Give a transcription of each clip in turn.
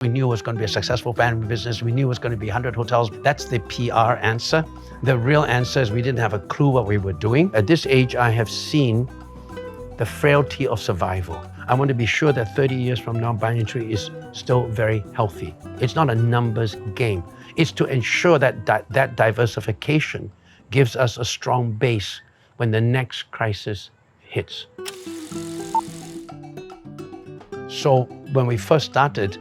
We knew it was going to be a successful family business. We knew it was going to be 100 hotels. That's the PR answer. The real answer is we didn't have a clue what we were doing. At this age, I have seen the frailty of survival. I want to be sure that 30 years from now, Banyan Tree is still very healthy. It's not a numbers game. It's to ensure that that diversification gives us a strong base when the next crisis hits. So when we first started,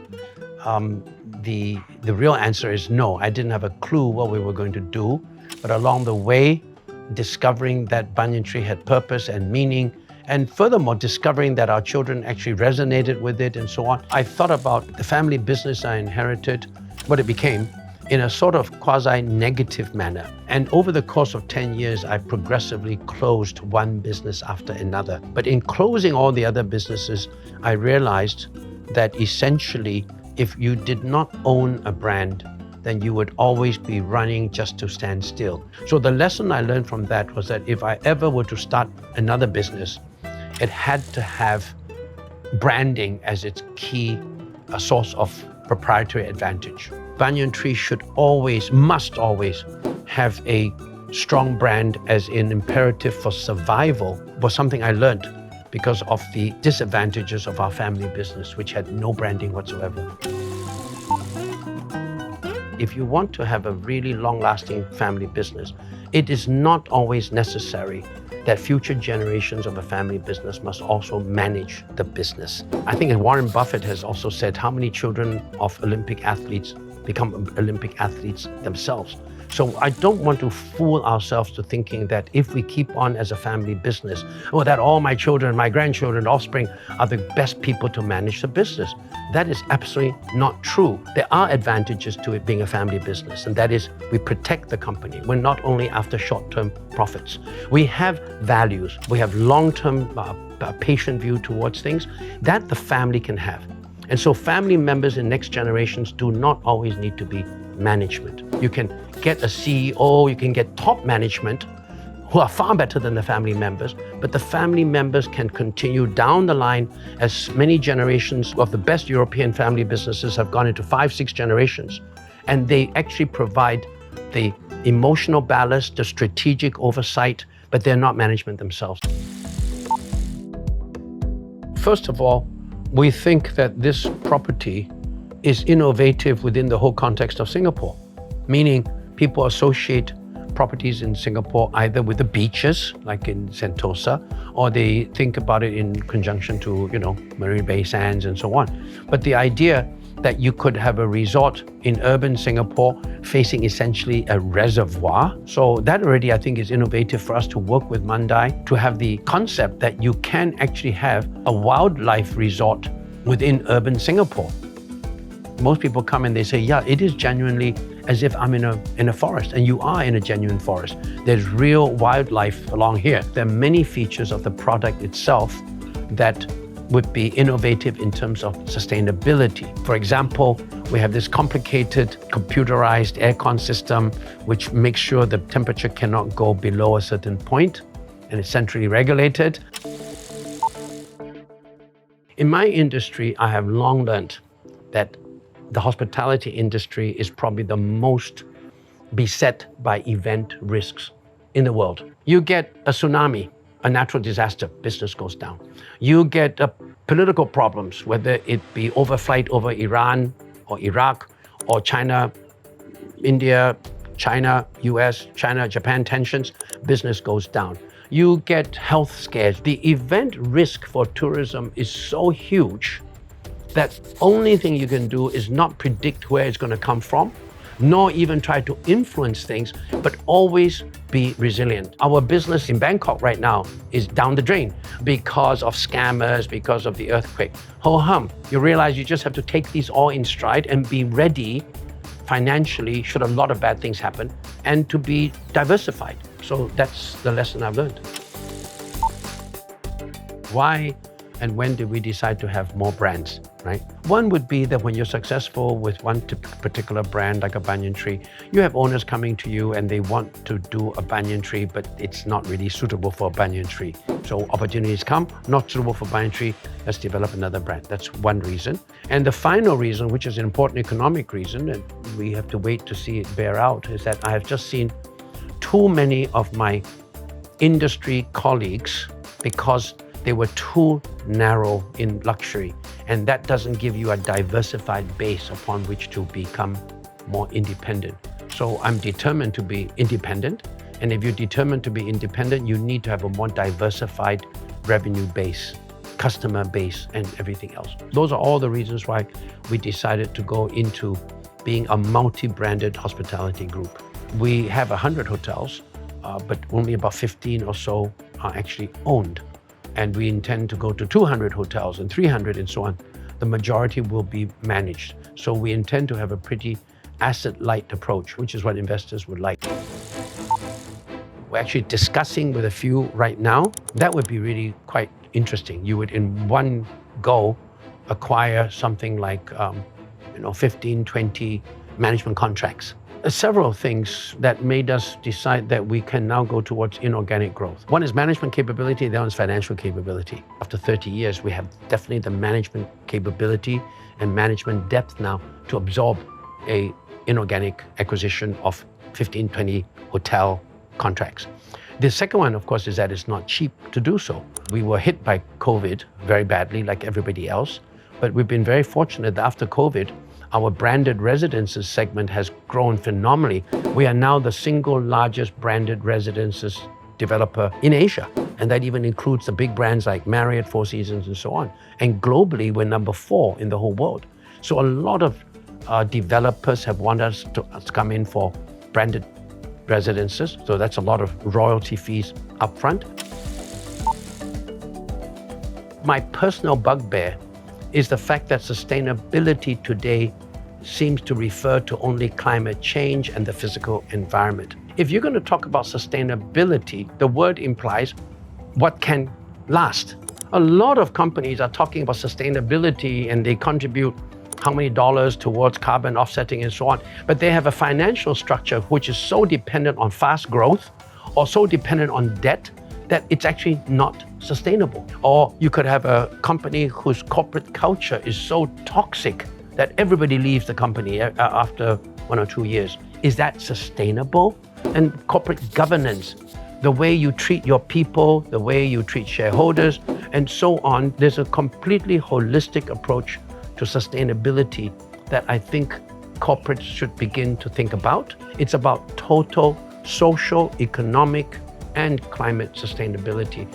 the real answer is no. I didn't have a clue what we were going to do, but along the way, discovering that Banyan Tree had purpose and meaning, and furthermore, discovering that our children actually resonated with it and so on, I thought about the family business I inherited, what it became, in a sort of quasi-negative manner. And over the course of 10 years, I progressively closed one business after another. But in closing all the other businesses, I realized that essentially, if you did not own a brand, then you would always be running just to stand still. So the lesson I learned from that was that if I ever were to start another business, it had to have branding as its key source of proprietary advantage. Banyan Tree should always, must always have a strong brand as an imperative for survival, was something I learned because of the disadvantages of our family business, which had no branding whatsoever. If you want to have a really long-lasting family business, it is not always necessary that future generations of a family business must also manage the business. I think Warren Buffett has also said how many children of Olympic athletes become Olympic athletes themselves. So I don't want to fool ourselves to thinking that if we keep on as a family business, oh, that all my children, my grandchildren, offspring are the best people to manage the business. That is absolutely not true. There are advantages to it being a family business, and that is we protect the company. We're not only after short-term profits. We have values. We have long-term patient view towards things that the family can have. And so family members in next generations do not always need to be management. You can get a CEO, you can get top management who are far better than the family members, but the family members can continue down the line as many generations of the best European family businesses have gone into 5-6 generations. And they actually provide the emotional ballast, the strategic oversight, but they're not management themselves. First of all, we think that this property is innovative within the whole context of Singapore, meaning people associate properties in Singapore either with the beaches, like in Sentosa, or they think about it in conjunction to, Marina Bay Sands and so on. But the idea that you could have a resort in urban Singapore facing essentially a reservoir. So that already, I think, is innovative for us to work with Mandai to have the concept that you can actually have a wildlife resort within urban Singapore. Most people come and they say, yeah, it is genuinely as if I'm in a forest, and you are in a genuine forest. There's real wildlife along here. There are many features of the product itself that would be innovative in terms of sustainability. For example, we have this complicated computerized aircon system which makes sure the temperature cannot go below a certain point, and it's centrally regulated. In my industry, I have long learned that the hospitality industry is probably the most beset by event risks in the world. You get a tsunami, a natural disaster, business goes down. You get political problems, whether it be overflight over Iran or Iraq or China, India, China, US, China, Japan tensions, business goes down. You get health scares. The event risk for tourism is so huge that only thing you can do is not predict where it's going to come from, nor even try to influence things, but always be resilient. Our business in Bangkok right now is down the drain because of scammers, because of the earthquake. Ho hum, you realize you just have to take these all in stride and be ready financially should a lot of bad things happen, and to be diversified. So that's the lesson I've learned. Why and when did we decide to have more brands, right? One would be that when you're successful with one particular brand, like a Banyan Tree, you have owners coming to you and they want to do a Banyan Tree, but it's not really suitable for a Banyan Tree. So opportunities come, not suitable for Banyan Tree, let's develop another brand. That's one reason. And the final reason, which is an important economic reason, and we have to wait to see it bear out, is that I have just seen too many of my industry colleagues, because they were too narrow in luxury, and that doesn't give you a diversified base upon which to become more independent. So I'm determined to be independent, and if you're determined to be independent, you need to have a more diversified revenue base, customer base, and everything else. Those are all the reasons why we decided to go into being a multi-branded hospitality group. We have 100 hotels, but only about 15 or so are actually owned. And we intend to go to 200 hotels and 300 and so on. The majority will be managed. So we intend to have a pretty asset-light approach, which is what investors would like. We're actually discussing with a few right now. That would be really quite interesting. You would in one go acquire something like 15, 20 management contracts. Several things that made us decide that we can now go towards inorganic growth. One is management capability, the other is financial capability. After 30 years, we have definitely the management capability and management depth now to absorb a inorganic acquisition of 15, 20 hotel contracts. The second one, of course, is that it's not cheap to do so. We were hit by COVID very badly, like everybody else, but we've been very fortunate that after COVID, our branded residences segment has grown phenomenally. We are now the single largest branded residences developer in Asia. And that even includes the big brands like Marriott, Four Seasons, and so on. And globally, we're number 4 in the whole world. So a lot of developers have wanted us to come in for branded residences. So that's a lot of royalty fees upfront. My personal bugbear is the fact that sustainability today seems to refer to only climate change and the physical environment. If you're going to talk about sustainability, the word implies what can last. A lot of companies are talking about sustainability and they contribute how many dollars towards carbon offsetting and so on, but they have a financial structure which is so dependent on fast growth or so dependent on debt that it's actually not sustainable. Or you could have a company whose corporate culture is so toxic that everybody leaves the company after 1 or 2 years. Is that sustainable? And corporate governance, the way you treat your people, the way you treat shareholders, and so on, there's a completely holistic approach to sustainability that I think corporates should begin to think about. It's about total social, economic, and climate sustainability.